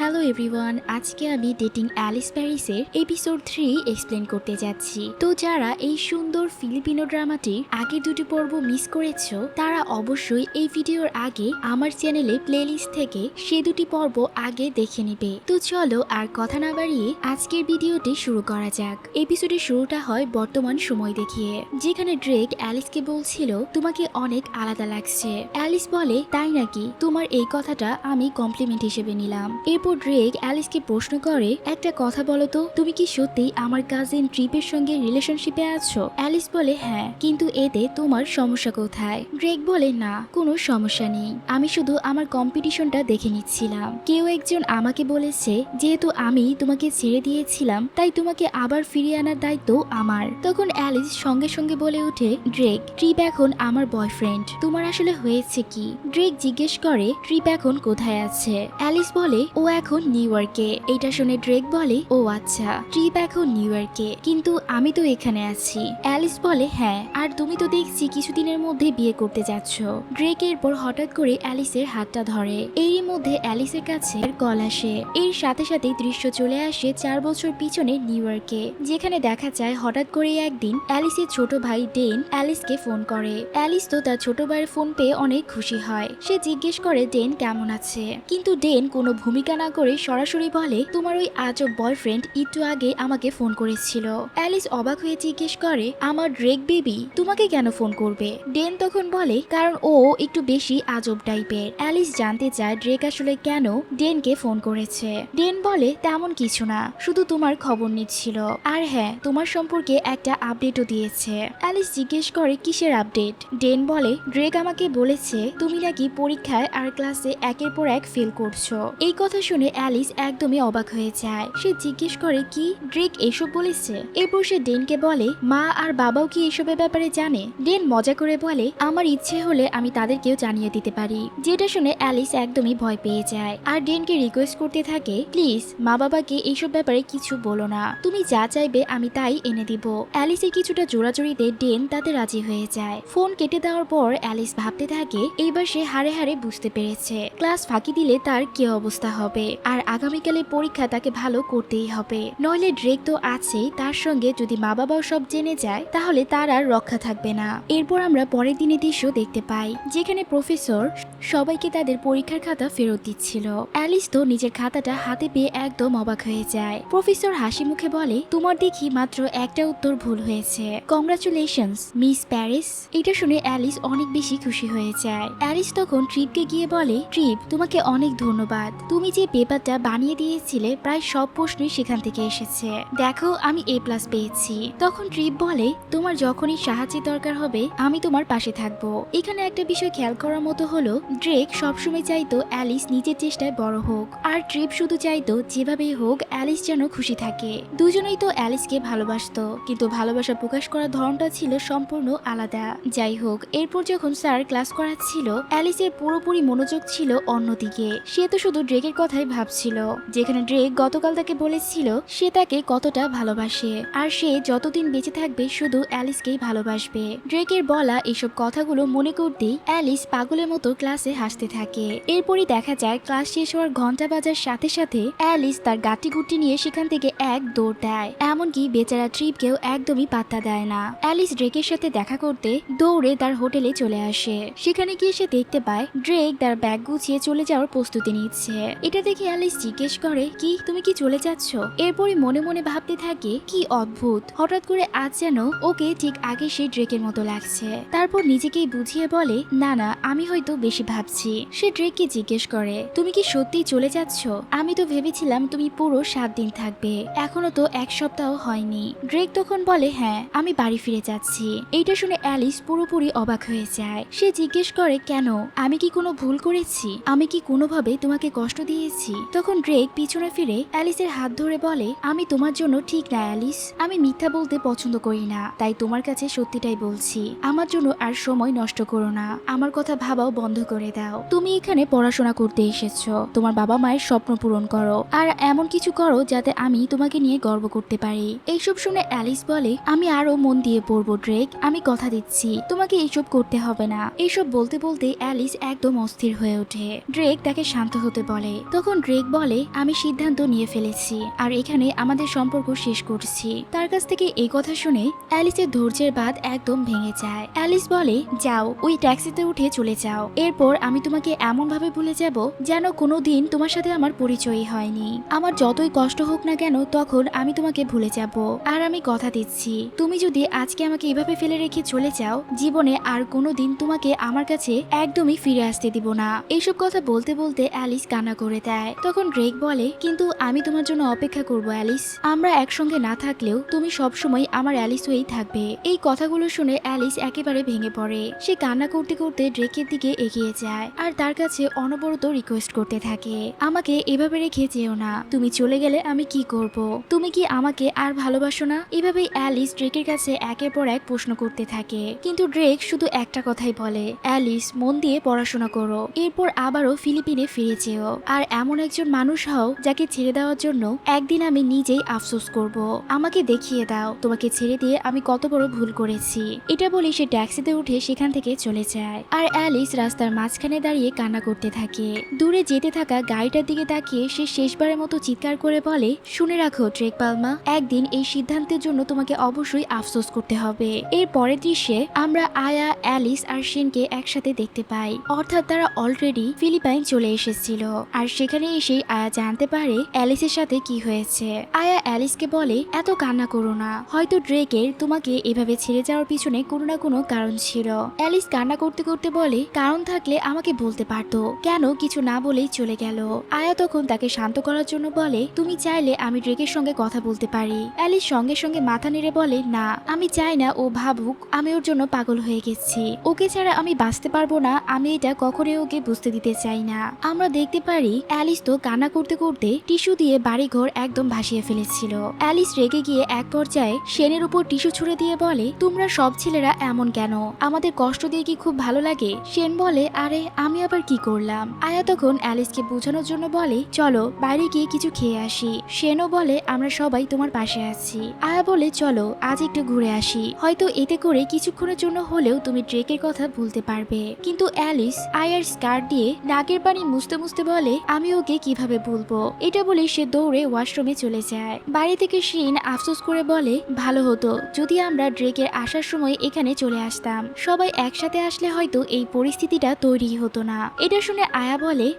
Hello everyone, আজকে আমি dating Alice প্যারিসের এপিসোড 3 এক্সপ্লেন করতে যাচ্ছি। তো যারা এই সুন্দর ফিলিপিনো ড্রামাটির আগে দুটি পর্ব মিস করেছো তারা অবশ্যই এই ভিডিওর আগে আমার চ্যানেলে প্লেলিস্ট থেকে সে দুটি পর্ব আগে দেখে নিবে। তো চলো আর কথা না বাড়িয়ে আজকের ভিডিওটি শুরু করা যাক। এপিসোডের শুরুটা হয় বর্তমান সময় দেখিয়ে, যেখানে ড্রেক অ্যালিসকে বলছিল তোমাকে অনেক আলাদা লাগছে। অ্যালিস বলে তাই নাকি, তোমার এই কথাটা আমি কমপ্লিমেন্ট হিসেবে নিলাম। এরপর ড্রেক অ্যালিসকে প্রশ্ন করে একটা কথা বলো তো, তুমি কি সত্যি আমার কাজিন ট্রিপের সঙ্গে রিলেশনশিপে আছো? অ্যালিস বলে হ্যাঁ, কিন্তু এতে তোমার সমস্যা কোথায়? ড্রেক বলে না, কোনো সমস্যা নেই, আমি শুধু আমার কম্পিটিশনটা দেখে নিচ্ছিলাম। কেউ একজন আমাকে বলেছে যেহেতু আমি তোমাকে ছেড়ে দিয়েছিলাম তাই তোমাকে আবার ফিরিয়ে আনার দায়িত্ব আমার। তখন অ্যালিস সঙ্গে সঙ্গে বলে ওঠে ড্রেক, ট্রিপ এখন আমার বয়ফ্রেন্ড, তোমার আসলে হয়েছে কি? ড্রেক জিজ্ঞেস করে ট্রিপ এখন কোথায় আছে? অ্যালিস বলে ও এখন নিউ ইয়র্কে। এটা শুনে ড্রেক বলে ও আচ্ছা, ট্রিপ এখন নিউ ইয়র্কে, কিন্তু আমি তো এখানে আছি। অ্যালিস বলে হ্যাঁ, আর তুমি তো দেখছি কিছুদিনের মধ্যে বিয়ে করতে যাচ্ছ। ড্রেক এরপর হঠাৎ করে অ্যালিসের হাতটা ধরে। এরই মধ্যে অ্যালিসের কাছে কল আসে। এর সাথে সাথে দৃশ্য চলে আসে 4 বছর পিছনে নিউ ইয়র্কে, যেখানে দেখা যায় হঠাৎ করে একদিন অ্যালিসের ছোট ভাই ডেন অ্যালিসকে ফোন করে। অ্যালিস তো তার ছোট ভাইয়ের ফোন পেয়ে অনেক খুশি হয়। সে জিজ্ঞেস করে ডেন কেমন আছে, কিন্তু ডেন কোনো ভূমিকা না করে সরাসরি বলে তোমার ওই আজব বয়ফ্রেন্ড একটু আগে আমাকে ফোন করেছিল। অ্যালিস অবাক হয়ে জিজ্ঞেস করে আমার ড্রেক বেবি তোমাকে কেন ফোন করবে? ডেন তখন বলে কারণ ও একটু বেশি আজব টাইপের। অ্যালিস জানতে চায় ড্রেক আসলে কেন ডেনকে ফোন করেছে। ডেন বলে তেমন কিছু না, শুধু তোমার খবর নিচ্ছিল, আর হ্যাঁ তোমার সম্পর্কে একটা আপডেটও দিয়েছে। অ্যালিস জিজ্ঞেস করে কিসের আপডেট? ডেন বলে ড্রেক আমাকে বলেছে তুমি নাকি পরীক্ষায় আর ক্লাসে একের পর এক ফেল করছো। এই কথা শুনে অ্যালিস একদমই অবাক হয়ে যায়। সে জিজ্ঞেস করে কি ড্রেক এসব বলেছে? এরপর সে ডেনকে বলে মা আর বাবাও কি এসবের ব্যাপারে জানে? ডেন মজা করে বলে আমার ইচ্ছে হলে আমি তাদেরকেও জানিয়ে দিতে পারি। যেটা শুনে অ্যালিস একদমই ভয় পেয়ে যায় আর ডেনকে রিকোয়েস্ট করতে থাকে প্লিজ মা বাবাকে এইসব ব্যাপারে কিছু বলো না, তুমি যা চাইবে আমি তাই এনে দিব। অ্যালিসের কিছুটা জোরাজোরিতে ডেন তাতে রাজি হয়ে যায়। ফোন কেটে দেওয়ার পর অ্যালিস ভাবতে থাকে এইবার সে হারে হারে বুঝতে পেরেছে ক্লাস ফাঁকি দিলে তার কি অবস্থা হবে, আর আগামীকালের পরীক্ষা তাকে ভালো করতেই হবে, নইলে ড্রেক তো আছেই, তার সঙ্গে যদি মা বাবাও সব জেনে যায় তাহলে তার আর রক্ষা থাকবে না। এরপর আমরা পরের দিনের দৃশ্য দেখতে পাই, যেখানে প্রফেসর সবাইকে তাদের পরীক্ষার খাতা ফেরত দিচ্ছিল। অ্যালিস তো নিজের খাতাটা হাতে পেয়ে একদম অবাক হয়ে যায়। প্রফেসর হাসি মুখে বলে তোমার দেখি মাত্র একটা উত্তর ভুল হয়েছে, কংগ্রাচুলেশনস মিস প্যারিস। এটা শুনে অ্যালিস অনেক বেশি খুশি হয়ে যায়। অ্যালিস তখন ট্রিপকে গিয়ে বলে ট্রিপ তোমাকে অনেক ধন্যবাদ, তুমি যে পেপারটা বানিয়ে দিয়েছিলে প্রায় সব প্রশ্নই সেখান থেকে এসেছে, দেখো আমি A+ পেয়েছি। তখন ট্রিপ বলে তোমার যখনই সাহায্যের দরকার হবে আমি তোমার পাশে থাকবো। এখানে একটা বিষয় খেয়াল করার মতো হলো ড্রেক সবসময় চাইতো অ্যালিস নিজের চেষ্টায় বড় হোক, আর ট্রিপ শুধু চাইতো যেভাবেই হোক অ্যালিস যেন খুশি থাকে। দুজনেই তো অ্যালিসকে ভালোবাসতো, কিন্তু ভালোবাসা প্রকাশ করার ধরনটা ছিল সম্পূর্ণ আলাদা। যাই হোক, এরপর যখন স্যার ক্লাস করাচ্ছিল অ্যালিসের পুরোপুরি মনোযোগ ছিল অন্যদিকে। সে তো শুধু ড্রেকের কথাই ভাবছিল, যেখানে ড্রেক গতকাল তাকে বলেছিল সে তাকে কতটা ভালোবাসে, আর সে যতদিন বেঁচে থাকবে শুধু অ্যালিসকেই ভালোবাসবে। ড্রেকের বলা এসব কথাগুলো মনে করতেই অ্যালিস পাগলের মতো ক্লাসে হাসতে থাকে। এরপরই দেখা যায় ক্লাস শেষ হওয়ার ঘন্টা বাজার সাথে সাথে অ্যালিস তার গাটি গুটি নিয়ে সেখান থেকে এক দৌড় দেয়, এমনকি বেচারা ট্রিপকেও একদমই পাত্তা দেয় না। অ্যালিস ড্রেকের সাথে দেখা করতে দৌড়ে তার হোটেলে চলে আসে। সেখানে গিয়ে সে দেখতে পায় ড্রেক তার ব্যাগ গুছিয়ে চলে যাওয়ার প্রস্তুতি নিচ্ছে। এটা দেখে অ্যালিস জিজ্ঞেস করে কি তুমি কি চলে যাচ্ছ? এরপরই মনে মনে ভাবতে থাকে কি অদ্ভুত, হঠাৎ করে আজ যেন ওকে ঠিক আগে সেই ড্রেকের মতো লাগছে। তারপর নিজেকেই বুঝিয়ে বলে না না, আমি হয়তো বেশি ভাবছি। সে ড্রেককে জিজ্ঞেস করে তুমি কি সত্যিই চলে যাচ্ছ? আমি তো ভেবেছিলাম তুমি পুরো 7 দিন থাকবে, এখনো তো 1 সপ্তাহ হয়নি। ড্রেক তখন বলে হ্যাঁ, আমি বাড়ি ফিরে যাচ্ছি। এইটা শুনে অ্যালিস পুরোপুরি অবাক হয়ে যায়। সে জিজ্ঞেস করে কেন, আমি কি কোনো ভুল করেছি? আমি কি কোনোভাবে তোমাকে কষ্ট দিয়েছি? তখন ড্রেক পিছনে ফিরে অ্যালিসের হাত ধরে বলে আমি তোমার জন্য ঠিক না অ্যালিস, আমি মিথ্যা বলতে পছন্দ করি না, তাই তোমার কাছে সত্যিটাই বলছি। আমার জন্য আর সময় নষ্ট করো না, আমার কথা ভাবাও বন্ধ করে দাও। তুমি এখানে পড়াশোনা করতে এসেছো, তোমার বাবা মায়ের স্বপ্ন পূরণ করো, আর এমন কিছু করো যাতে আমি তোমাকে নিয়ে গর্ব করতে পারি। এইসব শুনে অ্যালিস বলে আমি আরো মন দিয়ে পড়বো ড্রেক, আমি কথা দিচ্ছি তোমাকে এইসব করতে হবে না। এইসব বলতে বলতে অ্যালিস একদম অস্থির হয়ে ওঠে। ড্রেক তাকে শান্ত হতে বলে। তখন ড্রেক বলে আমি সিদ্ধান্ত নিয়ে ফেলেছি আর এখানে আমাদের সম্পর্ক শেষ করছি। তার কাছ থেকে এই কথা শুনে অ্যালিসের ধৈর্যের বাঁধ একদম ভেঙে যায়। অ্যালিস বলে যাও ওই ট্যাক্সিতে উঠে চলে যাও, এরপর আমি তোমাকে এমন ভাবে ভুলে যাব যেন কোনোদিন তোমার সাথে আমার পরিচয়ই হয়নি। আমার যতই কষ্ট হোক না কেন তখন আমি তোমাকে ভুলে যাব। আর আমি কথা দিচ্ছি তুমি যদি আজকে আমাকে এভাবে ফেলে রেখে চলে যাও জীবনে আর কোনোদিন তোমাকে আমার কাছে একদমই ফিরে আসতে দিব না। এইসব কথা বলতে বলতে অ্যালিস কান্না করে দেয়। তখন ড্রেক বলে কিন্তু আমি তোমার জন্য অপেক্ষা করব অ্যালিস, আমরা একসঙ্গে না থাকলেও তুমি সবসময় আমার অ্যালিস হয়েই থাকবে। এই কথাগুলো শুনে অ্যালিস একেবারে ভেঙে পড়ে। সে কান্না করতে করতে ড্রেকের দিকে এগিয়ে যায় আর তার কাছে অনবরত রিকোয়েস্ট করতে থাকে আমাকে এভাবে রেখে যেও না, তুমি চলে গেলে আমি কি করব, তুমি কি আমাকে আর ভালোবাসো না? এভাবেই অ্যালিস ড্রেকের কাছে একের পর এক প্রশ্ন করতে থাকে, কিন্তু ড্রেক শুধু একটা কথাই বলে অ্যালিস মন দিয়ে পড়াশোনা করো, এরপর আবারও ফিলিপিনে ফিরে যেও আর এমন একজন মানুষ হও যাকে ছেড়ে দেওয়ার জন্য একদিন আমি নিজেই আফসোস করব। আমাকে দেখিয়ে দাও তোমাকে ছেড়ে দিয়ে আমি কত বড় ভুল করেছি। এটা বলে সে ট্যাক্সিতে উঠে সেখান থেকে চলে যায় আর অ্যালিস রাস্তার মাঝখানে দাঁড়িয়ে কান্না করতে থাকে। দূরে যেতে থাকা গাড়িটার দিকে তাকিয়ে সে শেষবারের মতো চিৎকার করে বলে শুনে রাখো ড্রেক পালমা, একদিন এই সিদ্ধান্তের জন্য তোমাকে অবশ্যই আফসোস করতে হবে। এর পরের দৃশ্যে আমরা আয়া, অ্যালিস আর শেনকে একসাথে দেখতে পাই, অর্থাৎ তারা অলরেডি ফিলিপাইন চলে এসেছিল। আর সেখানে এসেই আয়া জানতে পারে অ্যালিসের সাথে কি হয়েছে। আয়া অ্যালিসকে বলে এত কান্না করো না, হয়তো ড্রেকের তোমাকে এভাবে ছেড়ে যাওয়ার পিছনে কোনো না কোনো কারণ ছিল। অ্যালিস কান্না করতে করতে বলে কারণ থাকলে আমাকে বলতে পারতো, কেন কিছু না বলেই চলে গেল। আয়া তখন তাকে শান্ত করার জন্য বলে তুমি চাইলে আমি ড্রেকের সঙ্গে কথা বলতে পারি। অ্যালিস সঙ্গে সঙ্গে মাথা নেড়ে বলে না, আমি চাই না ও ভাবুক আমি ওর জন্য পাগল হয়ে গেছি, ওকে ছাড়া আমি বাঁচতে পারবো না, আমি এটা কখনোই ওকে বুঝতে দিতে চাই না। আমরা দেখতে পারি অ্যালিস তো কান্না করতে করতে টিস্যু দিয়ে বাড়িঘর একদম ভাসিয়ে ফেলেছিল। অ্যালিস রেগে গিয়ে এক পর্যায়ে শেনের উপর টিস্যু ছুঁড়ে দিয়ে বলে তোমরা সব ছেলেরা এমন কেন, আমাদের কষ্ট দিয়ে কি খুব ভালো লাগে? শেন বলে আরে আমি আবার কি করলাম? আয়া তখন অ্যালিসকে বোঝানোর জন্য বলে চলো বাইরে গিয়ে কিছু খেয়ে আসি। শেনও বলে আমরা সবাই তোমার পাশে আছি। আয়া বলে চলো আজ একটু ঘুরে আসি, হয়তো এতে করে কিছুক্ষণের জন্য হলেও তুমি ড্রেকের কথা ভুলতে পারবে। কিন্তু অ্যালিস আয়ার স্কার্ট দিয়ে নাকের পানি মুছতে মুছতে বলে আমি ওকে কিভাবে ভুলবো? এটা বলে সে দৌড়ে ওয়াশরুমে চলে যায়। বাড়ি থেকে শিন আফসোস করে বলে ভালো হতো যদি আমরা ড্রেকের আসার সময় এখানে চলে আসতাম, সবাই একসাথে আসলে হয়তো এই পরিস্থিতিটা তৈরি হতো না। এটা শুনে আয়া বলে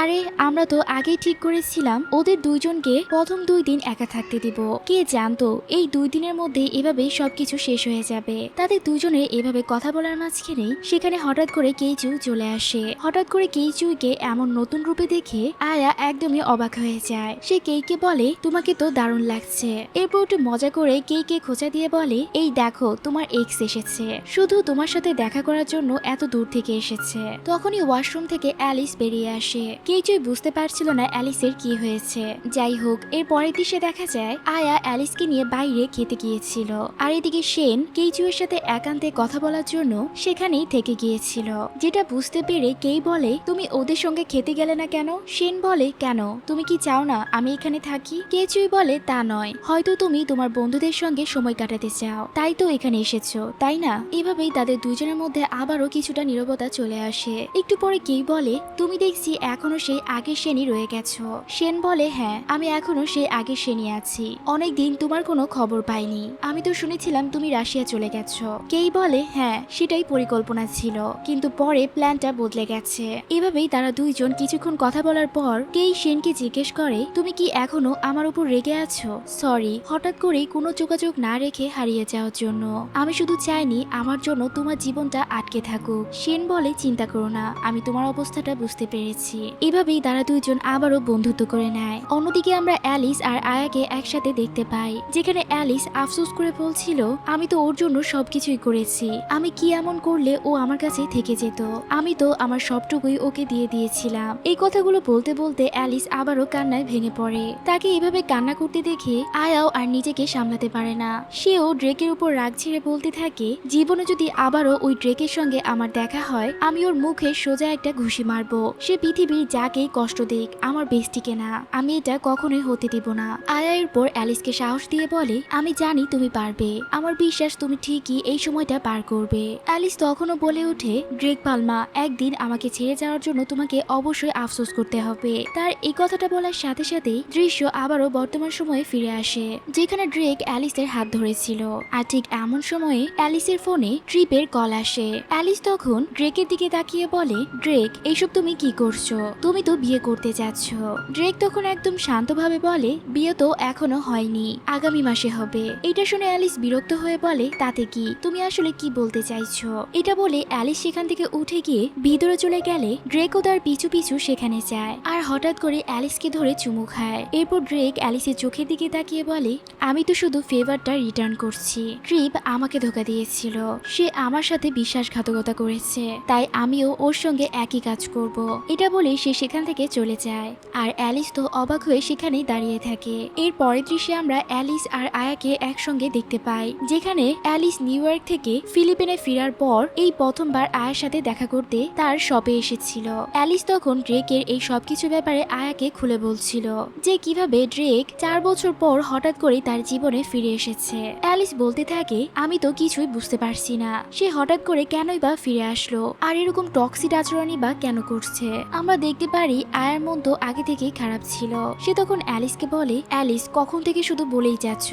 আরে আমরা তো আগেই ঠিক করেছিলাম ওদের দুইজনকে প্রথম 2 দিন একা থাকতে দিব, কে জানতো এই 2 দিনের মধ্যে এভাবেই সবকিছু শেষ হয়ে যাবে। তাদের দুজনের এভাবে কথা বলার মাঝখানেই সেখানে হঠাৎ করে কেইচু চলে আসে। হঠাৎ করে কেইচুকে এমন নতুন রূপে দেখে আয়া একদমই অবাক হয়ে যায়। সে কেইকে বলে তোমাকে তো দারুণ লাগছে। এরপর একটু মজা করে কেইকে খোঁচা দিয়ে বলে এই দেখো তোমার এক্স এসেছে, শুধু তোমার সাথে দেখা করার জন্য এত দূর থেকে এসেছে। তখনই ওয়াশরুম থেকে অ্যালিস বেরিয়ে আসে। কেইচুই বুঝতে পারছিল না অ্যালিসের কি হয়েছে। যাই হোক এর পরের দৃশ্যে দেখা যায় আয়া অ্যালিসকে নিয়ে বাইরে খেতে গিয়েছিল আর এদিকে শেন কেইচুয়ের সাথে একান্তে কথা বলার জন্য সেখানেই থেকে গিয়েছিল। যেটা বুঝতে পেরে কেই বলে তুমি ওদের সঙ্গে খেতে গেলে না কেন? শেন বলে কেন, তুমি কি চাও না আমি এখানে থাকি? কেইচুই বলে তা নয়, হয়তো তুমি তোমার বন্ধুদের সঙ্গে সময় কাটাতে চাও তাই তো এখানে এসেছো তাই না? এভাবেই তাদের দুজনের মধ্যে আবারও কিছুটা নীরবতা চলে আসে। একটু পরে কেই বলে তুমি দেখছি এখনো সেই আগের শ্রেণী রয়ে গেছো। শেন বলে হ্যাঁ আমি এখনো সেই আগের শ্রেণী আছি, অনেকদিন তোমার কোনো খবর পাইনি, আমি তো শুনেছিলাম তুমি রাশিয়া চলে গেছো। কেই বলে হ্যাঁ সেটাই পরিকল্পনা ছিল, কিন্তু পরে প্ল্যানটা বদলে গেছে। এভাবেই তারা দুইজন কিছুক্ষণ কথা বলার পর কেই শেনকে জিজ্ঞেস করে তুমি কি এখনো আমার উপর রেগে আছো? সরি হঠাৎ করেই কোনো যোগাযোগ না রেখে হারিয়ে যাওয়ার জন্য, আমি শুধু চাইনি আমার জন্য তোমার জীবনটা আটকে থাকুক। শেন বলে চিন্তা করো না, আমি তোমার অবস্থাটা বুঝতে পেরেছি। এভাবেই তারা দুইজন আবারও বন্ধুত্ব করে নেয়। অন্যদিকে আমরা অ্যালিস আর আয়াকে একসাথে দেখতে পাই, যেখানে অ্যালিস আফসোস করে বলছিল আমি তো ওর জন্য সবকিছুই করেছি, আমি কি এমন করলে ও আমার কাছে থেকে যেত, আমি তো আমার সবটুকুই ওকে দিয়ে দিয়েছিলাম। এই কথাগুলো বলতে বলতে অ্যালিস আবারও কান্নায় ভেঙে পড়ে। তাকে এভাবে কান্না করতে দেখে আয়াও আর নিজেকে সামলাতে পারে না। সেও ড্রেকের উপর রাগ ছেড়ে বলতে থাকে জীবনে যদি আবারও ওই ড্রেকের সঙ্গে আমার দেখা হয় আমি ওর মুখে সোজা একটা ঘুষি মারবো, সে পৃথিবীর যাকেই কষ্ট দিক, আমার বেস্টিকে না, আমি এটা কখনোই হতে দিব না। আয়া এরপর অ্যালিসকে সাহস দিয়ে বলে, আমি জানি তুমি পারবে, আমার বিশ্বাস তুমি ঠিকই এই সময়টা পার করবে। অ্যালিস তখনও বলে ওঠে, ড্রেক পালমা, একদিন আমাকে ছেড়ে যাওয়ার জন্য তোমাকে অবশ্যই আফসোস করতে হবে। তার এই কথাটা বলার সাথে সাথেই দৃশ্য আবারও বর্তমান সময়ে ফিরে আসে, যেখানে ড্রেক অ্যালিসের হাত ধরেছিল। আর ঠিক এমন সময়ে অ্যালিসের ফোনে ট্রিপের কল আসে। অ্যালিস তখন ড্রেকের দিকে তাকিয়ে বলে, ড্রেক, এইসব তুমি কি করছো? তুমি তো বিয়ে করতে যাচ্ছ। ড্রেক তখন একদম শান্তভাবে বলে, বিয়ে তো এখনো হয়নি, আগামী মাসে হবে। এটা শুনে অ্যালিস বিরক্ত হয়ে বলে, তাতে কি, তুমি আসলে কি বলতে চাইছো? এটা বলে অ্যালিস সেখান থেকে উঠে গিয়ে ভিতরে চলে গেলে ড্রেকও তার পিছু পিছু সেখানে যায়। আর হঠাৎ করে অ্যালিসকে ধরে চুমু খায়। এরপর ড্রেক অ্যালিসের চোখের দিকে তাকিয়ে বলে, আমি তো শুধু ফেভারটা রিটার্ন করছি। ট্রিপ আমাকে ধোকা দিয়েছিল, সে আমার সাথে বিশ্বাসঘাতকতা করেছে, তাই আমিও ওর সঙ্গে একই কাজ করব। এটা বলে সে সেখান থেকে চলে যায়। আর অ্যালিস তো অবাক হয়ে সেখানেই দাঁড়িয়ে থাকে। এর পরের দৃশ্যে আমরা অ্যালিস আর আয়াকে একসঙ্গে দেখতে পাই, যেখানে অ্যালিস নিউ ইয়র্ক থেকে ফিলিপিনে ফেরার পর এই প্রথমবার আয়ার সাথে দেখা করতে তার শপে এসেছিল। অ্যালিস তখন ড্রেকের এই সবকিছু ব্যাপারে আয়াকে খুলে বলছিল, যে কিভাবে ড্রেক 4 বছর পর হঠাৎ করে তার জীবনে ফিরে এসেছে। অ্যালিস বলতে থাকে, আমি তো কিছুই বুঝতে পারছি না, সে হঠাৎ করে কেনই বা ফিরে আসলো, আর এরকম টক্সিক আচরণই বা কেন করছে। আমরা দেখতে পারি আয়ার মন তো আগে থেকেই খারাপ ছিল। সে তখন অ্যালিসকে বলে, অ্যালিস, কখন থেকে শুধু বলেই যাচ্ছ,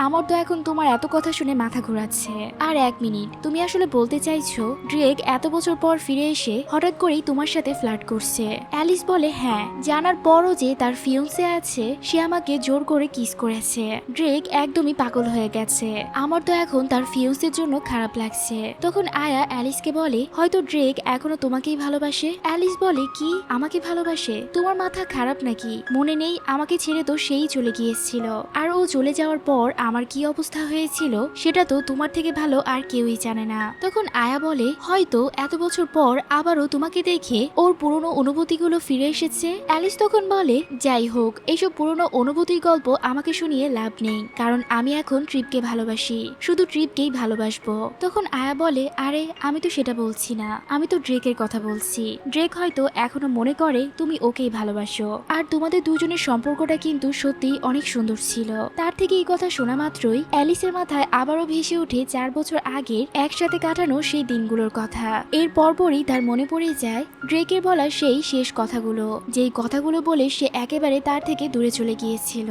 আমার তো এখন তোমার এত কথা শুনে মাথা ঘোরাচ্ছে। আর 1 মিনিট, তুমি আসলে বলতে চাইছো ড্রেক এত বছর পর ফিরে এসে হঠাৎ করেই তোমার সাথে ফ্লার্ট করছে? অ্যালিস বলে, হ্যাঁ, জানার পরও যে তার ফিয়ন্সে আছে, সে আমাকে জোর করে কিস করেছে। ড্রেক একদমই পাগল হয়ে গেছে, আমার তো এখন তার ফিয়ন্সের জন্য খারাপ লাগছে। তখন আয়া অ্যালিসকে বলে, হয়তো ড্রেক এখনো তোমাকেই ভালোবাসে। অ্যালিস বলে, কি, আমাকে ভালোবাসে? তোমার মাথা খারাপ নাকি? মনে নেই আমাকে ছেড়ে তো সেই চলে গিয়েছিল, আর ও চলে যাওয়ার পর আমার কি অবস্থা হয়েছিল সেটা তো তোমার থেকে ভালো আর কেউই জানে না। তখন আয়া বলে, হয়তো এত বছর পর আবারও তোমাকে দেখে ওর পুরনো অনুভূতিগুলো ফিরে এসেছে। অ্যালিস তখন বলে, যাই হোক, এইসব পুরনো অনুভূতির গল্প আমাকে শুনিয়ে লাভ নেই, কারণ আমি এখন ট্রিপকে ভালোবাসি, শুধু ট্রিপকেই ভালোবাসবো। তখন আয়া বলে, আরে আমি তো সেটা বলছি না, আমি তো ড্রেকের কথা বলছি। ড্রেক হয়তো এখনো মনে করে তুমি ওকেই ভালোবাসো, আর তোমাদের দুজনের সম্পর্কটা কিন্তু সত্যি অনেক সুন্দর ছিল। তার থেকে এই কথা শোনা মাত্রই অ্যালিসের মাথায় আবারও ভেসে ওঠে 4 বছর আগের একসাথে কাটানো সেই দিনগুলোর কথা। এর পরপরই তার মনে পড়ে যায় ড্রেকের বলা সেই শেষ কথাগুলো, যেই কথাগুলো বলে সে একেবারে তার থেকে দূরে চলে গিয়েছিল।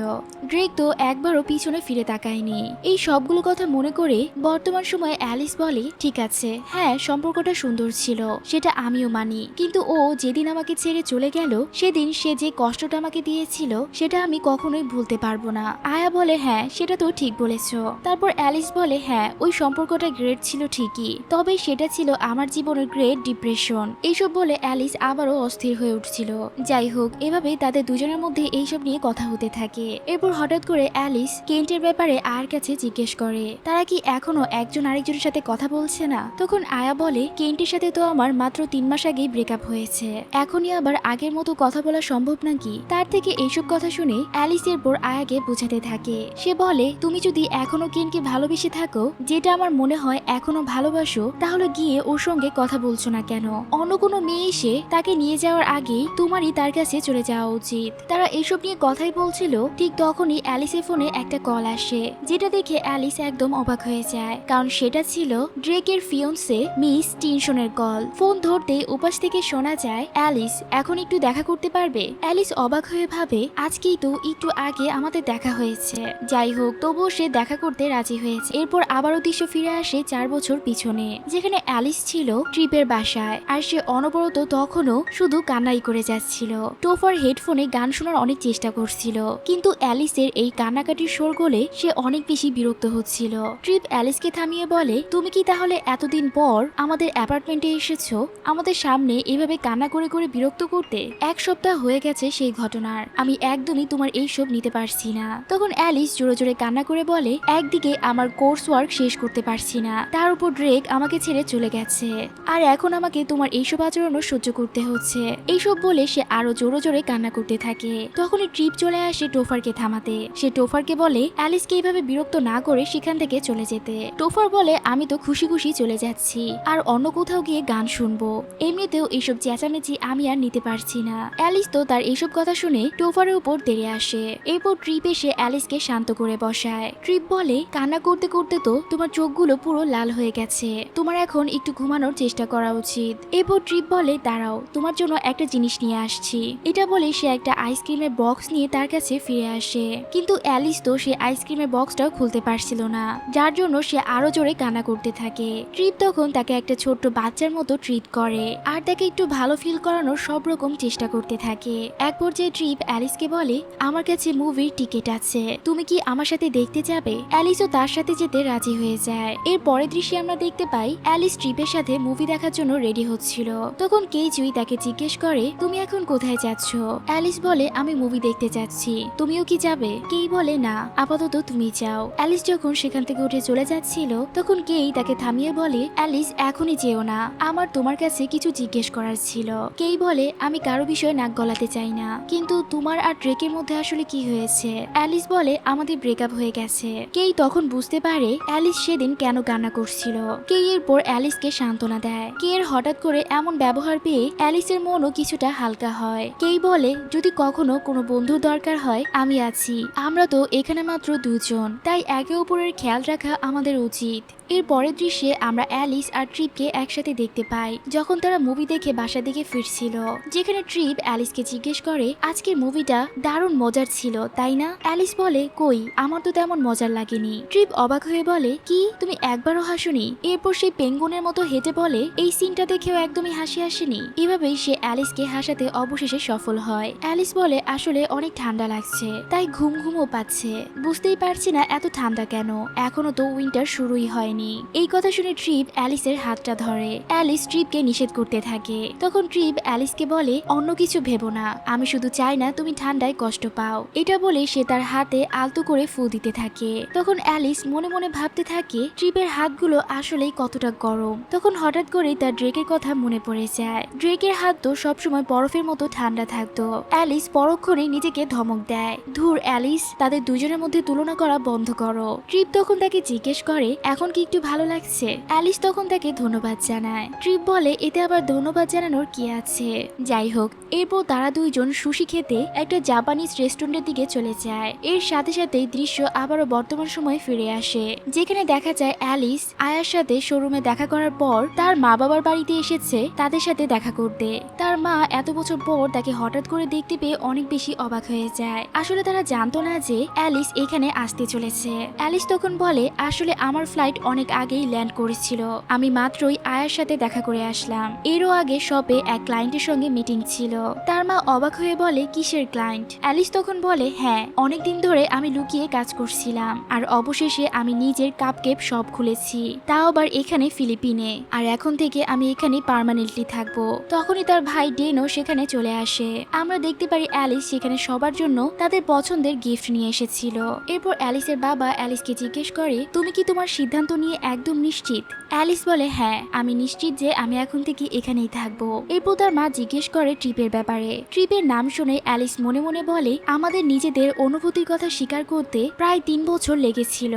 ড্রেক তো একবারও পিছনে ফিরে তাকায়নি। এই সবগুলো কথা মনে করে বর্তমান সময়ে অ্যালিস বলে, ঠিক আছে, হ্যাঁ, সম্পর্কটা সুন্দর ছিল, সেটা আমিও মানি, কিন্তু ও যেদিন আমাকে ছেড়ে চলে গেল সেদিন সে যে কষ্টটা আমাকে দিয়েছিল সেটা আমি কখনোই ভুলতে পারবো না। আয়া বলে, হ্যাঁ, সেটা তো ঠিক বলেছো। তারপর অ্যালিস বলে, হ্যাঁ, ওই সম্পর্কটা গ্রেট ছিল ঠিকই, তবে সেটা ছিল আমার জীবনের গ্রেট ডিপ্রেশন। এইসব বলে অ্যালিস আবারও অস্থির হয়ে উঠছিল। যাই হোক, এভাবে তাদের দুজনের মধ্যে এইসব নিয়ে কথা হতে থাকে। এরপর হঠাৎ করে অ্যালিস কেন্টের ব্যাপারে আয়ার কাছে জিজ্ঞেস করে, তারা কি এখনো একজন আরেকজনের সাথে কথা বলছে না? তখন আয়া বলে, কেন্টের সাথে তো আমার মাত্র 3 মাস আগেই ব্রেকআপ হয়েছে, এখনই আবার আগের মতো কথা বলা সম্ভব নাকি? তার থেকে এইসব কথা শুনে অ্যালিস এরপর আয়াকে বোঝাতে থাকে। সে বলে, তুমি যদি এখনো কেনকে ভালোবেসে থাকো, যেটা আমার মনে হয় এখনো ভালোবাসো, তাহলে গিয়ে ওর সঙ্গে কথা বলছো না কেন? অন্য কোনো মেয়ে এসে তাকে নিয়ে যাওয়ার আগেই তোমারই তার কাছে চলে যাওয়া উচিত। তারা এইসব নিয়ে কথাই বলছিল, ঠিক তখনই অ্যালিসের ফোনে একটা কল আসে, যেটা দেখে অ্যালিস একদম অবাক হয়ে যায়, কারণ সেটা ছিল ড্রেকের ফিয়ন্সে মিস টিনসনের কল। ফোন ধরতেই উপাস থেকে শোনা যায়, অ্যালিস, এখন একটু দেখা করতে পারবে? অ্যালিস অবাক হয়ে ভাবে, আজকেই তো একটু আগে আমাদের দেখা হয়েছে। যাই হোক, তবুও সে দেখা করতে রাজি হয়েছে। এরপর আবারও দৃশ্য ফিরে আসে 4 বছর পিছনে, যেখানে অ্যালিস ছিল ট্রিপের বাসায়, আর সে অনবরত তখনও শুধু কান্নাই করে যাচ্ছিল। টোফার হেডফোনে গান শোনার অনেক চেষ্টা করছিল, কিন্তু অ্যালিসের এই কান্নাকাটির শোরগোলে সে অনেক বেশি বিরক্ত হচ্ছিল। ট্রিপ অ্যালিসকে থামিয়ে বলে, তুমি কি তাহলে এতদিন পর আমাদের অ্যাপার্টমেন্টে এসেছো আমাদের সামনে এভাবে কান্না করে করে বিরক্ত করতে? 1 সপ্তাহ হয়ে গেছে সেই ঘটনার, আমি একদমই তোমার এইসব নিতে পারছি না। তখন অ্যালিস জোরে জোরে কান্না করে বলে, একদিকে আমার কোর্স ওয়ার্ক শেষ করতে পারছি না, তার উপর ড্রেক আমাকে ছেড়ে চলে গেছে, আর এখন আমাকে তোমার এইসব আচরণও সহ্য করতে হচ্ছে। এইসব বলে সে আরো জোরে জোরে কান্না করতে থাকে। তখনই ট্রিপ চলে আসে টোফারকে থামাতে। সে টোফারকে বলে অ্যালিসকে এইভাবে বিরক্ত না করে সেখান থেকে চলে যেতে। টোফার বলে, আমি তো খুশি খুশি চলে যাচ্ছি, আর অন্য কোথাও গিয়ে গান শুনবো, এমনিতেও এইসব চেঁচামেচি আমি আর নিতে নিতে পারছি না। অ্যালিস তো তার এইসব কথা শুনে টোফারের উপর তেড়ে আসে। এরপর ট্রিপ এসে অ্যালিসকে শান্ত করে বসায়। ট্রিপ বলে, কান্না করতে করতে তো তোমার চোখগুলো পুরো লাল হয়ে গেছে, তোমার এখন একটু ঘুমানোর চেষ্টা করা উচিত। এরপর ট্রিপ বলে, দাঁড়াও, তোমার জন্য একটা জিনিস নিয়ে আসছি। এটা বলে সে একটা আইসক্রিমের বক্স নিয়ে তার কাছে ফিরে আসে। কিন্তু অ্যালিস তো সে আইসক্রিমের বক্সটাও খুলতে পারছিল না, যার জন্য সে আরো জোরে কান্না করতে থাকে। ট্রিপ তখন তাকে একটা ছোট্ট বাচ্চার মতো ট্রিট করে আর তাকে একটু ভালো ফিল করানোর সব রকম চেষ্টা করতে থাকে। এক পর্যায়ে ট্রিপ অ্যালিসকে বলে, আমার কাছে মুভির টিকিট আছে, তুমি কি আমার সাথে দেখতে যাবে? অ্যালিসও তার সাথে যেতে রাজি হয়ে যায়। এর পরের দৃশ্যে আমরা দেখতে পাই অ্যালিস ট্রিপের সাথে মুভি দেখার জন্য রেডি হচ্ছিল। তখন কেইজুই তাকে জিজ্ঞেস করে, তুমি এখন কোথায় যাচ্ছ? অ্যালিস বলে, আমি মুভি দেখতে যাচ্ছি, তুমিও কি যাবে? কেই বলে, না, আপাতত তুমি যাও। অ্যালিস যখন সেখান থেকে উঠে চলে যাচ্ছিল তখন কেই তাকে থামিয়ে বলে, অ্যালিস এখনই যেও না, আমার তোমার কাছে কিছু জিজ্ঞেস করার ছিল। কেই বলে, আমি কারো বিষয়ে নাক গলাতে চাই না, কিন্তু তোমার আর ড্রেকের মধ্যে আসলে কি হয়েছে? অ্যালিস বলে, আমাদের ব্রেকআপ হয়ে গেছে। কেই তখন বুঝতে পারে অ্যালিস সেদিন কেন কান্না করছিল। কেই এরপর অ্যালিসকে সান্ত্বনা দেয়। কেইর হঠাৎ করে এমন ব্যবহার পেয়ে অ্যালিসের মনও কিছুটা হালকা হয়। কেই বলে, যদি কখনো কোনো বন্ধুর দরকার হয় আমি আছি, আমরা তো এখানে মাত্র দুজন, তাই একে অপরের খেয়াল রাখা আমাদের উচিত। এর পরের দৃশ্যে আমরা অ্যালিস আর ট্রিপকে একসাথে দেখতে পাই যখন তারা মুভি দেখে বাসার দিকে ফিরছিল, যেখানে ট্রিপ অ্যালিসকে জিজ্ঞেস করে, আজকের মুভিটা দারুণ মজার ছিল তাই না? অ্যালিস বলে, কই, আমার তো তেমন মজার লাগেনি। ট্রিপ অবাক হয়ে বলে, কি, তুমি একবারও হাসোনি? এরপর সে পেঙ্গুনের মতো হেঁটে বলে, এই সিনটা দেখেও একদমই হাসি আসেনি। এভাবেই সে অ্যালিসকে হাসাতে অবশেষে সফল হয়। অ্যালিস বলে, আসলে অনেক ঠান্ডা লাগছে, তাই ঘুম ঘুমও পাচ্ছে, বুঝতেই পারছি না এত ঠান্ডা কেন, এখনো তো উইন্টার শুরুই হয়নি। এই কথা শুনে ট্রিপ অ্যালিসের হাতটা ধরে। অ্যালিস ট্রিপকে নিষেধ করতে থাকে। তখন ট্রিপ অ্যালিসকে বলে, অন্য কিছু ভেবো না, আমি শুধু চাই না তুমি ঠান্ডায় কষ্ট পাও। এটা বলে সে তার হাতে আলতো করে ফু দিতে থাকে। তখন অ্যালিস মনে মনে ভাবতে থাকে ট্রিপের হাতগুলো আসলেই কতটা গরম। তখন হঠাৎ করে তার ড্রেকের কথা মনে পড়ে যায়। ড্রেকের হাত তো সবসময় বরফের মতো ঠান্ডা থাকতো। অ্যালিস পরক্ষণে নিজেকে ধমক দেয়, ধুর অ্যালিস, তাদের দুজনের মধ্যে তুলনা করা বন্ধ করো। ট্রিপ তখন তাকে জিজ্ঞেস করে, এখন কি একটু ভালো লাগছে? অ্যালিস তখন তাকে ধন্যবাদ জানায়। ট্রিপ বলে, এতে আবার ধন্যবাদ জানানোর কি আছে? যাই হোক, এরপর তারা দুইজন সুশি খেতে একটা জাপানিজ রেস্টুরেন্টের দিকে চলে যায়। এর সাথে সাথেই দৃশ্য আবারও বর্তমান সময়ে ফিরে আসে, যেখানে দেখা যায় অ্যালিস আয়ার সাথে শোরুমে দেখা করার পর তার মা বাবার বাড়িতে এসেছে তাদের সাথে দেখা করতে। তার মা এত বছর পর তাকে হঠাৎ করে দেখতে পেয়ে অনেক বেশি অবাক হয়ে যায়। আসলে তারা জানতো না যে অ্যালিস এখানে আসতে চলেছে। অ্যালিস তখন বলে, আসলে আমার ফ্লাইট অনেক আগেই ল্যান্ড করেছিল, আমি মাত্রই আয়ার সাথে দেখা করে আসলাম। এরও আগে শপে এক ক্লায়েন্টের সঙ্গে মিটিং ছিল। তার মা অবাক হয়ে বলে, কিসের ক্লায়েন্ট? অ্যালিস তখন বলে, হ্যাঁ, অনেকদিন ধরে আমি লুকিয়ে কাজ করছিলাম, আর অবশেষে আমি নিজের কাপকেপ শপ খুলেছি, তাও আবার এখানে ফিলিপিনে, আর এখন থেকে আমি এখানে পার্মানেন্টলি থাকবো। তখনই তার ভাই ডেনো সেখানে চলে আসে। আমরা দেখতে পারি অ্যালিস সেখানে সবার জন্য তাদের পছন্দের গিফট নিয়ে এসেছিল। এরপর অ্যালিসের বাবা অ্যালিসকে জিজ্ঞেস করে, তুমি কি তোমার সিদ্ধান্ত নিয়ে একদম নিশ্চিত? অ্যালিস বলে, হ্যাঁ, আমি নিশ্চিত যে আমি এখন থেকে এখানেই থাকবো। এরপর তার মা জিজ্ঞেস করে ট্রিপের ব্যাপারে। ট্রিপের নাম শুনে অ্যালিস মনে মনে বলে, আমাদের নিজেদের অনুভূতির কথা স্বীকার করতে প্রায় 3 বছর লেগেছিল,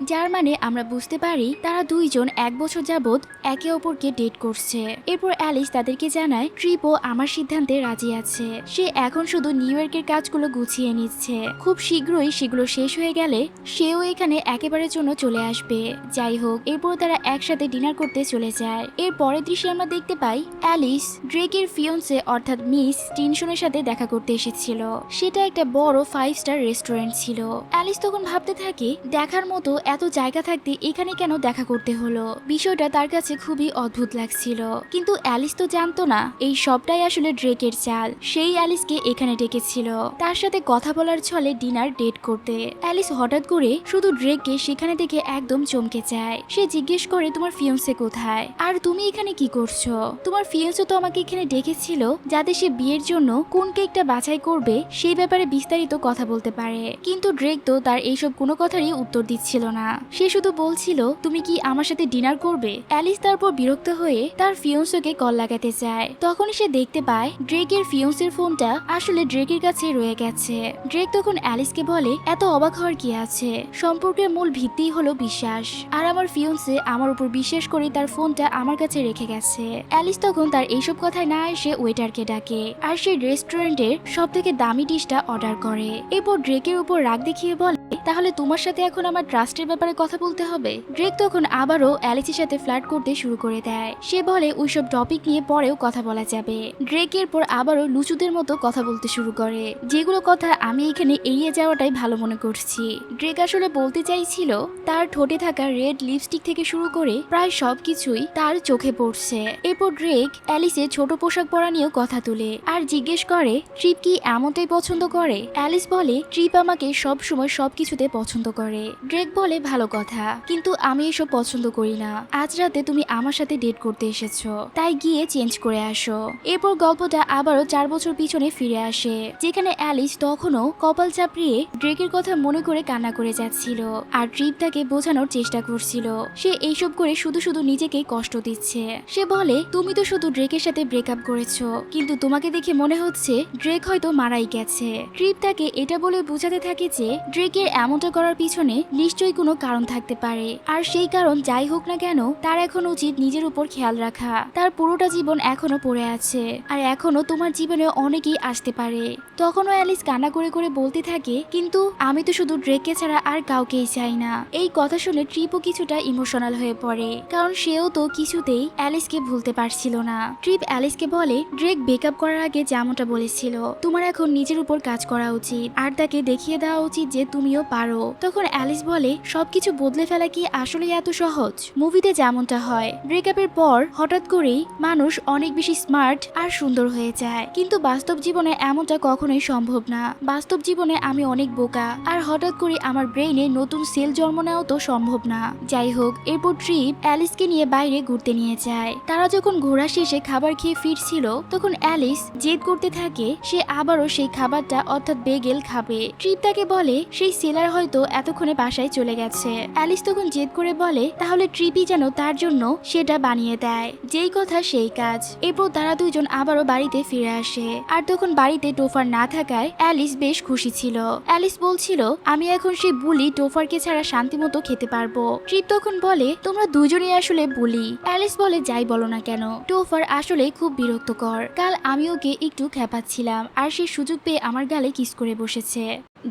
যার মানে আমরা বুঝতে পারি তারা দুইজন 1 বছর যাবৎ একে অপরকে ডেট করছে। এরপর অ্যালিস তাদেরকে জানায় ট্রিপও আমার সিদ্ধান্তে রাজি আছে, সে এখন শুধু নিউ ইয়র্কের কাজগুলো গুছিয়ে নিচ্ছে, খুব শীঘ্রই সেগুলো শেষ হয়ে গেলে সেও এখানে একেবারের জন্য চলে আসবে। যাই হোক, এরপর তারা একসাথে ডিনার করতে চলে যায়। এর পরের দৃশ্যে আমরা দেখতে পাই অ্যালিস ড্রেকের ফিয়ন্সে অর্থাৎ মিস টিনসনের সাথে দেখা করতে এসেছিল। সেটা একটা বড় 5 স্টার রেস্টুরেন্ট ছিল। অ্যালিস তখন ভাবতে থাকে, দেখার মতো এত জায়গা থাকতে এখানে কেন দেখা করতে হলো। বিষয়টা তার কাছে খুবই অদ্ভুত লাগছিল। কিন্তু অ্যালিস তো জানতো না এই সবটাই আসলে ড্রেকের চাল। সেই অ্যালিসকে এখানে ডেকেছিল তার সাথে কথা বলার ছলে ডিনার ডেট করতে। অ্যালিস হঠাৎ করে শুধু ড্রেককে সেখানে দেখে একদম চমকে যায়। সে জিজ্ঞেস করে, তোমার ফিয়ন্সে কোথায়, আর তুমি এখানে কি করছো? তোমার ফিয়ন্সে তো আমাকে এখানে ডেকেছিল যাতে সে বিয়ের জন্য কোন কেকটা বাছাই করবে সেই ব্যাপারে বিস্তারিত কথা বলতে পারে। কিন্তু ড্রেক তো তার এইসব কোনো কথারই উত্তর দিচ্ছিল না। সে শুধু বলছিল, তুমি কি আমার সাথে ডিনার করবে? অ্যালিস তারপর বিরক্ত হয়ে তার ফিয়ন্সকে কল লাগাতে চায়। তখনই সে দেখতে পায় ড্রেকের ফিয়ন্সের ফোনটা আসলে ড্রেকের কাছে রয়ে গেছে। ড্রেক তখন অ্যালিসকে বলে, এত অবাক হওয়ার কি আছে, সম্পর্কের মূল ভিত্তিই হলো বিশ্বাস, আর আমার ফিয়ন্সে আমার উপর বিশ্বাস করে তার ফোনটা আমার কাছে রেখে গেছে। অ্যালিস তখন তার এইসব কথায় না এসে ওয়েটারকে ডাকে আর সে রেস্টুরেন্টের সব থেকে দামি ডিশটা অর্ডার করে। এরপর ড্রেকের উপর রাগ দেখিয়ে বলে, তাহলে তোমার সাথে এখন আমার ট্রাস্টের ব্যাপারে কথা বলতে হবে। ড্রেক তখন আবারও অ্যালিসের সাথে ফ্লার্ট করতে শুরু করে দেয়। সে বলে ওইসব টপিক নিয়ে পরেও কথা বলা যাবে। ড্রেক এরপর আবারও লুচুদের মতো কথা বলতে শুরু করে, যেগুলো কথা আমি এখানে এড়িয়ে যাওয়াটাই ভালো মনে করছি। ড্রেক আসলে বলতে চাইছিল তার ঠোঁটে থাকা রেড লিপস্টিক থেকে শুরু করে প্রায় সবকিছুই তার চোখে পড়ছে। এরপর ড্রেক অ্যালিসের ছোট পোশাক পরা নিয়েও কথা তুলে আর জিজ্ঞেস করে ট্রিপ কি এমনটাই পছন্দ করে। অ্যালিস বলে ট্রিপ আমাকে সব সময় সবকিছুতে পছন্দ করে। ড্রেক বলে ভালো কথা, কিন্তু আমি এসব পছন্দ করি না। আজ রাতে তুমি আমার সাথে ডেট করতে এসেছো, তাই গিয়ে চেঞ্জ করে আসো। এরপর গল্পটা আবারও 4 বছর পিছনে ফিরে আসে, যেখানে অ্যালিস তখনও কপাল চাপড়িয়ে ড্রেকের কথা মনে করে কান্না করে যাচ্ছিল আর ট্রিপ তাকে বোঝানোর চেষ্টা করছিল সে এইসব করে শুধু শুধু নিজেকে কষ্ট দিচ্ছে। সে বলে তুমি তো শুধু ড্রেকের সাথে ব্রেকআপ করেছো, কিন্তু তোমাকে দেখে মনে হচ্ছে ড্রেক হয়তো মারাই গেছে। ট্রিপ তাকে এটা বলে বোঝাতে থাকে যে ড্রেকের এমনটা করার পিছনে নিশ্চয়ই কোনো কারণ থাকতে পারে, আর সেই কারণ যাই হোক না কেন তার এখন উচিত নিজের উপর খেয়াল রাখা। তার পুরোটা জীবন এখনো পড়ে আছে আর এখনো তোমার জীবনে অনেকেই আসতে পারে। তখনও অ্যালিস কান্না করে করে বলতে থাকে, কিন্তু আমি তো শুধু ড্রেককে ছাড়া আর কাউকেই চাই না। এই কথা শুনে ট্রিপও কিছুটা ইমোশনাল হয়ে পড়ে, কারণ সেও তো কিছুতেই অ্যালিসকে ভুলতে পারছিল না। ট্রিপ অ্যালিসকে বলে ড্রেক ব্রেকআপ করার আগে যেমনটা বলেছিল তোমার এখন নিজের উপর কাজ করা উচিত আর তাকে দেখিয়ে দেওয়া উচিত যে তুমিও পারো। তখন অ্যালিস বলে সবকিছু বদলে ফেলা কি আসলে এত সহজ? মুভিতে যেমনটা হয় ব্রেকআপের পর হঠাৎ করেই মানুষ অনেক বেশি স্মার্ট আর সুন্দর হয়ে যায়, কিন্তু বাস্তব জীবনে এমনটা কখনোই সম্ভব না। বাস্তব জীবনে আমি অনেক বোকা আর হঠাৎ করে আমার ব্রেইনে নতুন সেল জন্ম নেওয়া তো সম্ভব না। যাই হোক, এরপর ট্রিপ অ্যালিসকে নিয়ে বাইরে ঘুরতে নিয়ে যায়। তারা যখন ঘোরা শেষে খাবার খেয়ে ফিরছিল তখন অ্যালিস জেদ করতে থাকে সে আবারও সেই খাবারটা অর্থাৎ বেগেল খাবে। ট্রিপ তাকে বলে সেই সেলার হয়তো এতক্ষণে বাসায় চলে গেছে। অ্যালিস তখন জেদ করে বলে তাহলে ট্রিপই যেন তার জন্য সেটা বানিয়ে দেয়। যেই কথা সেই কাজ। এরপর তারা দুইজন আবারও বাড়িতে ফিরে আসে আর তখন বাড়িতে টোফার না থাকায় অ্যালিস বেশ খুশি ছিল। অ্যালিস বলছিল আমি এখন সেই বুলি টোফারকে ছাড়া শান্তিমতো খেতে পারবো। ট্রিপ তখন বলে তোমরা দুজনেই আসলে বুলি। অ্যালিস বলে যাই বলো না কেন, টোফার আসলে খুব বিরক্তকর। কাল আমি ওকে একটু খেপাচ্ছিলাম আর সে সুযোগ পেয়ে আমার গালে কিস করে বসেছে।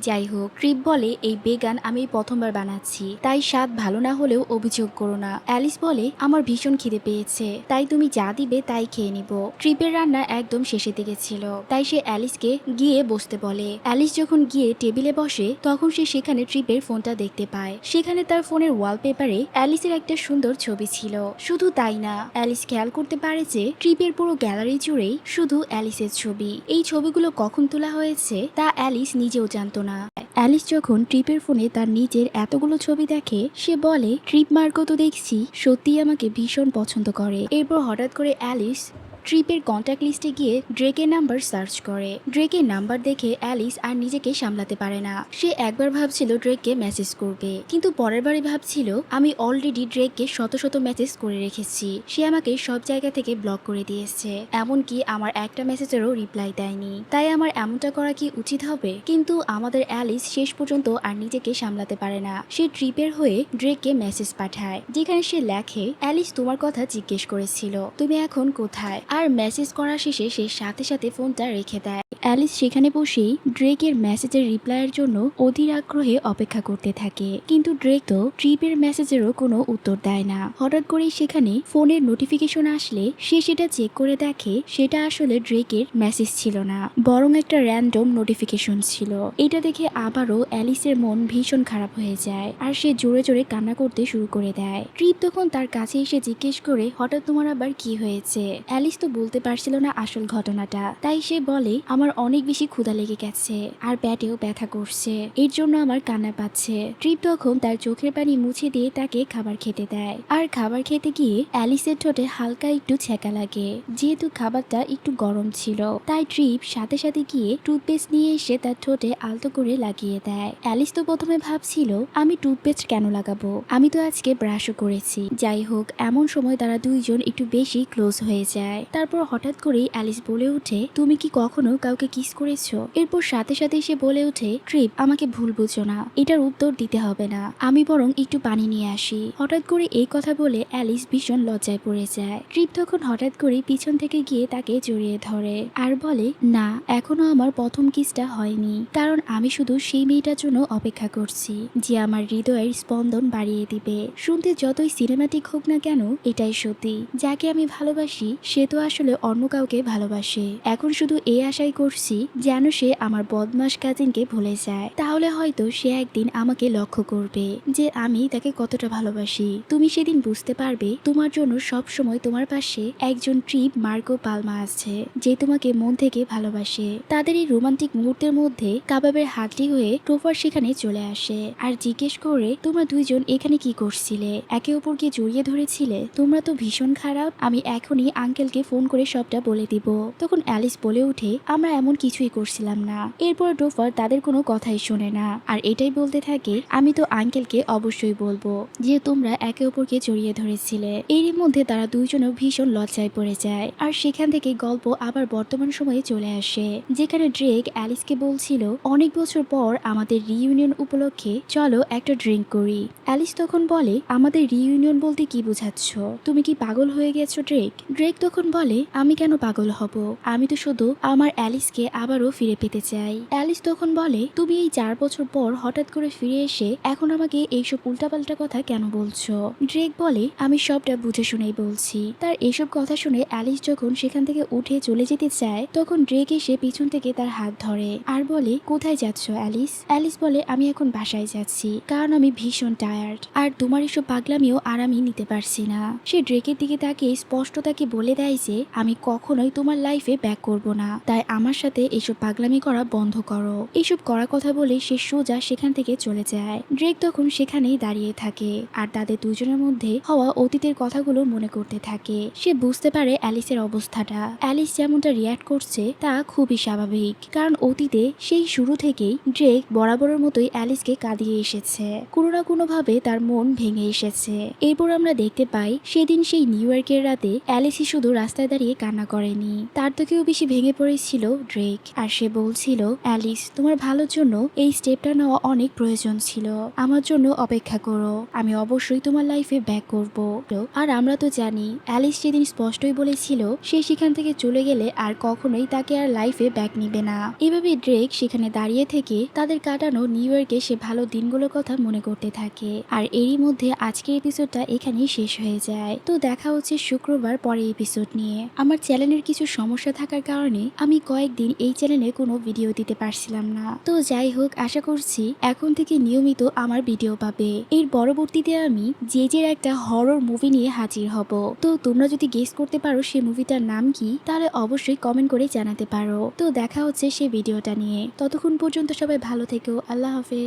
যাই হোক, ট্রিপ বলে এই বেগান আমি প্রথমবার বানাচ্ছি, তাই স্বাদ ভালো না হলেও অভিযোগ করো না। অ্যালিস বলে আমার ভীষণ খিদে পেয়েছে, তাই তুমি যা দিবে তাই খেয়ে নিব। ট্রিপের রান্না একদম শেষের দিকে ছিল, তাই সে অ্যালিসকে গিয়ে বসতে বলে। অ্যালিস যখন গিয়ে টেবিলে বসে তখন সে সেখানে ট্রিপের ফোনটা দেখতে পায়। সেখানে তার ফোনের ওয়ালপেপারে অ্যালিসের একটা সুন্দর ছবি ছিল। শুধু তাই না, অ্যালিস খেয়াল করতে পারে যে ট্রিপের পুরো গ্যালারি জুড়েই শুধু অ্যালিসের ছবি। এই ছবিগুলো কখন তোলা হয়েছে তা অ্যালিস নিজেও জানতো না। অ্যালিস যখন ট্রিপের ফোনে তার নিজের এতগুলো ছবি দেখে সে বলে ট্রিপ মার্কো তো দেখছি সত্যিই আমাকে ভীষণ পছন্দ করে। এরপর হঠাৎ করে অ্যালিস ট্রিপের কন্ট্যাক্ট লিস্টে গিয়ে ড্রেকের নাম্বার সার্চ করে। ড্রেকের নাম্বার দেখে অ্যালিস আর নিজেকে সামলাতে পারে না। সে একবার ভাবছিল ড্রেককে মেসেজ করবে, কিন্তু পরের বারে ভাবছিল আমি অলরেডি ড্রেককে শত শত মেসেজ করে রেখেছি, সে আমাকে সব জায়গা থেকে ব্লক করে দিয়েছে, এমনকি আমার একটা মেসেজেরও রিপ্লাই দেয়নি, তাই আমার এমনটা করা কি উচিত হবে? কিন্তু আমাদের অ্যালিস শেষ পর্যন্ত আর নিজেকে সামলাতে পারে না। সে ট্রিপের হয়ে ড্রেককে মেসেজ পাঠায়, যেখানে সে লেখে অ্যালিস তোমার কথা জিজ্ঞেস করেছিল, তুমি এখন কোথায়? আর মেসেজ করা শেষে সে সাথে সাথে ফোনটা রেখে দেয়। অ্যালিস সেখানে বসেই ড্রেকের মেসেজের রিপ্লাইয়ের জন্য অধীর আগ্রহে অপেক্ষা করতে থাকে, কিন্তু ড্রেক তো ট্রিপের মেসেজেরও কোনো উত্তর দেয় না। হঠাৎ করেই সেখানে ফোনের নোটিফিকেশন আসলে সে সেটা চেক করে দেখে সেটা আসলে ড্রেকের মেসেজ ছিল না, বরং একটা র্যান্ডম নোটিফিকেশন ছিল। এটা দেখে আবারও অ্যালিসের মন ভীষণ খারাপ হয়ে যায় আর সে জোরে জোরে কান্না করতে শুরু করে দেয়। ট্রিপ তখন তার কাছে এসে জিজ্ঞেস করে হঠাৎ তোমার আবার কি হয়েছে? অ্যালিস তো বলতে পারছিল না আসল ঘটনাটা, তাই সে বলে আমার অনেক বেশি ক্ষুধা লেগে গেছে আর পেটেও ব্যথা করছে, এর জন্য আমার কান্না পাচ্ছে। ট্রিপ তখন তার চোখের পানি মুছে দিয়ে তাকে খাবার খেতে দেয়, আর খাবার খেতে গিয়ে অ্যালিসের ঠোঁটে হালকা একটু ছ্যাঁকা লাগে। যেহেতু খাবারটা একটু গরম ছিল তাই ট্রিপ সাথে সাথে গিয়ে টুথপেস্ট নিয়ে এসে তার ঠোঁটে আলতো করে লাগিয়ে দেয়। অ্যালিস তো প্রথমে ভাবছিল আমি টুথপেস্ট কেন লাগাবো, আমি তো আজকে ব্রাশও করেছি। যাই হোক, এমন সময় তারা দুইজন একটু বেশি ক্লোজ হয়ে যায়। তারপর হঠাৎ করেই অ্যালিস বলে ওঠে, তুমি কি কখনো কাউকে কিস করেছো? এরপর সাথে সাথে সে বলে ওঠে, ট্রিপ আমাকে ভুল বুঝো না, এটার উত্তর দিতে হবে না, আমি বরং একটু পানি নিয়ে আসি। হঠাৎ করে এই কথা বলে অ্যালিস ভীষণ লজ্জায় পড়ে যায়। ট্রিপ তখন হঠাৎ করে পিছন থেকে গিয়ে তাকে জড়িয়ে ধরে আর বলে, না এখনো আমার প্রথম কিসটা হয়নি, কারণ আমি শুধু সেই মেয়েটার জন্য অপেক্ষা করছি যে আমার হৃদয়ের স্পন্দন বাড়িয়ে দিবে। শুনতে যতই সিনেমাটিক হোক না কেন, এটাই সত্যি। যাকে আমি ভালোবাসি সে তো আসলে অন্য কাউকে ভালোবাসে। এখন শুধু এই আশাই করছি যেন সে আমার বদমাস কাজিনকে ভুলে যায়, তাহলে হয়তো সে একদিন আমাকে লক্ষ্য করবে যে আমি তাকে কতটা ভালোবাসি। তুমি সেদিন বুঝতে পারবে তোমার জন্য সব সময় তোমার পাশে একজন ট্রিপ মার্কো পালমা আছে যে তোমাকে মন থেকে ভালোবাসে। তাদের এই রোমান্টিক মুহূর্তের মধ্যে কাবাবের হাতটি হয়ে টোফার সেখানে চলে আসে আর জিজ্ঞেস করে, তোমরা দুইজন এখানে কি করছিলে? একে অপরকে জড়িয়ে ধরেছিলে? তোমরা তো ভীষণ খারাপ, আমি এখনই আঙ্কেলকে ফোন করে সবটা বলে দিব। তখন অ্যালিস বলে ওঠে, আমরা এমন কিছুই করছিলাম না। এরপর টোফার তাদের কোনো কথাই শোনে না আর এটাই বলতে থাকে, আমি তো আঙ্কেলকে অবশ্যই বলবো যে তোমরা একে অপরকে জড়িয়ে ধরেছিলে। এরই মধ্যে তারা দুইজনও ভীষণ লজ্জায় পড়ে যায় আর সেখান থেকে গল্প আবার বর্তমান সময়ে চলে আসে, যেখানে ড্রেক অ্যালিসকে বলছিল, অনেক বছর পর আমাদের রিইউনিয়ন উপলক্ষে চলো একটা ড্রিঙ্ক করি। অ্যালিস তখন বলে, আমাদের রিইউনিয়ন বলতে কি বোঝাচ্ছ? তুমি কি পাগল হয়ে গেছো ড্রেক? ড্রেক তখন বলে, আমি কেন পাগল হব, আমি তো শুধু আমার অ্যালিসকে আবারও ফিরে পেতে চাই। অ্যালিস তখন বলে, তুমি এই 4 বছর পর হঠাৎ করে ফিরে এসে এখন আমাকে এইসব উল্টাপাল্টা কথা কেন বলছো? ড্রেক বলে, আমি সবটা বুঝে শুনেই বলছি। তার এসব কথা শুনে অ্যালিস যখন সেখান থেকে উঠে চলে যেতে চায় তখন ড্রেক এসে পিছন থেকে তার হাত ধরে আর বলে, কোথায় যাচ্ছ অ্যালিস? অ্যালিস বলে, আমি এখন বাসায় যাচ্ছি, কারণ আমি ভীষণ টায়ার্ড আর তোমার এসব পাগলামিও আর আমি নিতে পারছি না। সে ড্রেকের দিকে তাকিয়ে স্পষ্ট তাকে বলে দেয় যে আমি কখনোই তোমার লাইফে ব্যাক করব না, তাই আমার সাথে এসব পাগলামি করা বন্ধ করো। এইসব করার কথা বলে সে সোজা সেখান থেকে চলে যায়। ড্রেক তখন সেখানেই দাঁড়িয়ে থাকে আর তাদের দুজনের মধ্যে হওয়া অতীতের কথাগুলো মনে করতে থাকে। সে বুঝতে পারে অ্যালিসের অবস্থাটা, অ্যালিস যেমনটা রিয়াক্ট করছে তা খুবই স্বাভাবিক, কারণ অতীতে সেই শুরু থেকেই ড্রেক বরাবরের মতোই অ্যালিসকে কাঁদিয়ে এসেছে, কোনো না কোনো ভাবে তার মন ভেঙে এসেছে। এরপর আমরা দেখতে পাই সেদিন সেই নিউ ইয়র্কের রাতে অ্যালিসই শুধু রাস্তায় দাঁড়িয়ে কান্না করেনি, তার থেকেও বেশি ভেঙে পড়েছিল ড্রেক। আর সে বলছিল, অ্যালিস তোমার ভালোর জন্য এই স্টেপটা নেওয়া অনেক প্রয়োজন ছিল, আমার জন্য অপেক্ষা করো, আমি অবশ্যই তোমার লাইফে ব্যাক করব। আর আমরা তো জানি অ্যালিস সেদিন স্পষ্টই বলেছিল সে সেখান থেকে চলে গেলে আর কখনোই তাকে আর লাইফে ব্যাক নিবে না। এভাবে ড্রেক সেখানে দাঁড়িয়ে থেকে তাদের কাটানো নিউ ইয়র্কে সে ভালো দিনগুলোর কথা মনে করতে থাকে। আর এরই মধ্যে আজকের এপিসোডটা এখানেই শেষ হয়ে যায়। তো দেখা হচ্ছে শুক্রবার পরের এপিসোড নিয়ে। আমার চ্যানেলের কিছু সমস্যা থাকার কারণে আমি কয়েকদিন এই চ্যানেলে কোনো ভিডিও দিতে পারছিলাম না। তো যাই হোক, আশা করছি এখন থেকে নিয়মিত আমার ভিডিও পাবে। এর পরবর্তীতে আমি জেজের একটা হরর মুভি নিয়ে হাজির হব। তো তোমরা যদি গেস করতে পারো সেই মুভিটার নাম কি, তাহলে অবশ্যই কমেন্ট করে জানাতে পারো। তো দেখা হচ্ছে সেই ভিডিওটা নিয়ে। ততক্ষণ পর্যন্ত সবাই ভালো থেকো। আল্লাহ হাফেজ।